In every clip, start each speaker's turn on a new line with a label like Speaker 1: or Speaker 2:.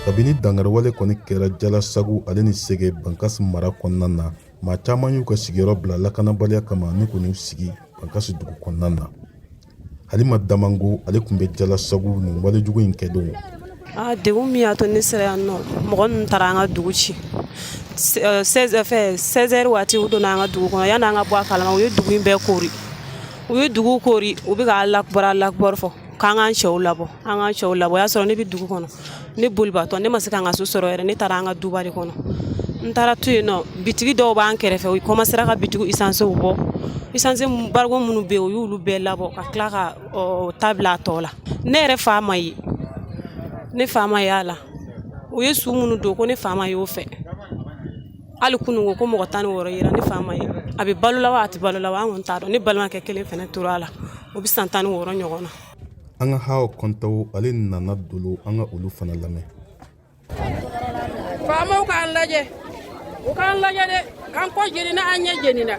Speaker 1: kabini dangarwale kɔni kɛra Jalasagu ale ni Sege Bankasi mara kɔnɔna na maa caman y'u ka sigiyɔrɔ bila lakanabaliya kama ni kɔni sigi Bankasi dugu kɔnɔna na. Halima Damango ale tun bɛ Jalasagu nin walejugu in kɛ don.
Speaker 2: Degun min y'a to ne sera yan nɔ mɔgɔ ninnu taara an ka dugu ci 16h waati u donna an ka dugu kɔnɔ yanni an ka bɔ a kalama u ye dugu in bɛɛ kori u ye dugu kori u bɛ ka Alahu Akibaru fɔ k'an k'an cɛw labɔ o y'a sɔrɔ ne bɛ dugu kɔnɔ ne bolibaatɔ ne ma se k'an ka so sɔrɔ yɛrɛ ne taara an ka duba de kɔnɔ n taara to yen nɔ bitigi dɔw b'an kɛrɛfɛ u commencera ka bitigiw isansew bɔ isanse barigo minnu bɛ yen u y'olu bɛɛ labɔ ka tila ka ta bila a tɔ la ne yɛrɛ fa ma ye ne fa ma y'a la u ye su minnu don ko ne fa ma y'o fɛ hali kunungo ko mɔgɔ 16 yira ne fa ma ye a bɛ balola wa a tɛ balola wa an kɔni t'a dɔn ne balimakɛ kelen fana tora a la o bɛ san 16 ɲɔgɔn na.
Speaker 1: An ka Hawa Kɔntaw ale nana dolo an ka olu fana lamɛn.
Speaker 3: Faamaw k'an lajɛ u k'an lajɛ dɛ k'an kɔ jeni na an ɲɛ jeni na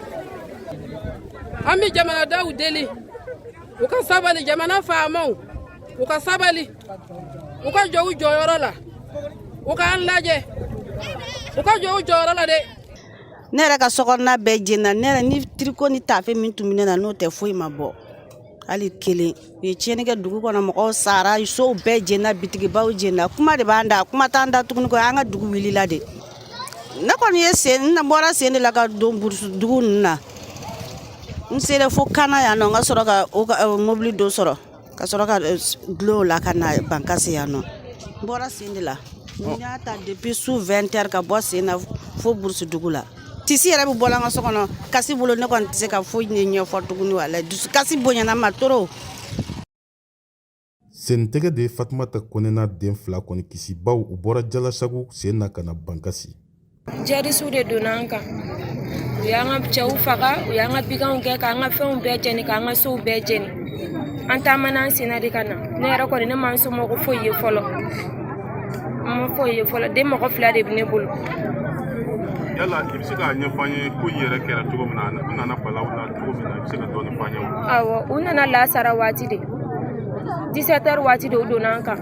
Speaker 3: an bɛ jamanadenw deli u ka sabali jamana faamaw u ka sabali u ka jɔ u jɔyɔrɔ la u k'an lajɛ u ka jɔ u jɔyɔrɔ la dɛ.
Speaker 4: Ne yɛrɛ ka sokɔnɔna bɛɛ jenina ne yɛrɛ ni tiriko ni tafe min tun bɛ ne na n'o tɛ foyi ma bɔ hali kelen u ye tiɲɛni kɛ dugu kɔnɔ mɔgɔw sara sow bɛɛ jenina bitigibaw jenina kuma de b'an da kuma t'an da tuguni ko an ka dugu wulila de ne kɔni ye sen na bɔra sen de la ka don burusu dugu ninnu na n sera fo Kana yan nɔ n ka sɔrɔ ka mobili dɔ sɔrɔ ka sɔrɔ ka dulon la ka na Bankasi yan nɔ n bɔra sen de la n y'a ta depuis su 20h ka bɔ sen na fo burusu dugu la tisi yɛrɛ bɛ bɔ an ka so kɔnɔ kasi bolo ne kɔni tɛ se ka foyi ɲɛfɔ tuguni wala kasi bonyana ma toro.
Speaker 1: Sentɛgɛ de ye Fatumata Kɔnɛ n'a den 2 kɔni kisi baw u bɔra Jalasagu sen na ka na Bankasi.
Speaker 5: Jadisiw de donna an kan u y'an ka cɛw faga u y'an ka biganw kɛ k'an ka fɛnw bɛɛ jeni k'an ka sow bɛɛ jeni an taamana an senna de ka na ne yɛrɛ kɔni ne ma n somɔgɔ foyi ye fɔlɔ n ma foyi ye fɔlɔ den mɔgɔ 2 de bɛ ne bolo.
Speaker 6: Yala i bɛ se k'a ɲɛfɔ an ye ko yɛrɛ kɛra cogo min na u nana balaw la cogo min na i bɛ se ka dɔɔni fɔ an ye wa?
Speaker 5: Awɔ u nana lasara waati de 17h waati de u donna an kan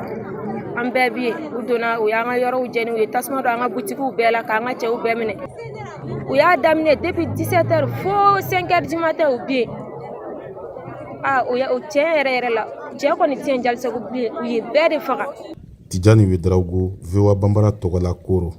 Speaker 5: an bɛɛ bɛ yen u donna u y'an ka yɔrɔw jeni u ye tasuma don an ka butigiw bɛɛ la k'an ka cɛw bɛɛ minɛ u y'a daminɛ depuis 17h fo 5h du matin u bɛ yen o tiɲɛ yɛrɛ la cɛ kɔni tɛ yen Jalasagu bilen u ye bɛɛ de faga.
Speaker 1: Tijani Wederawogo VOA Bambara tɔgɔla Koro.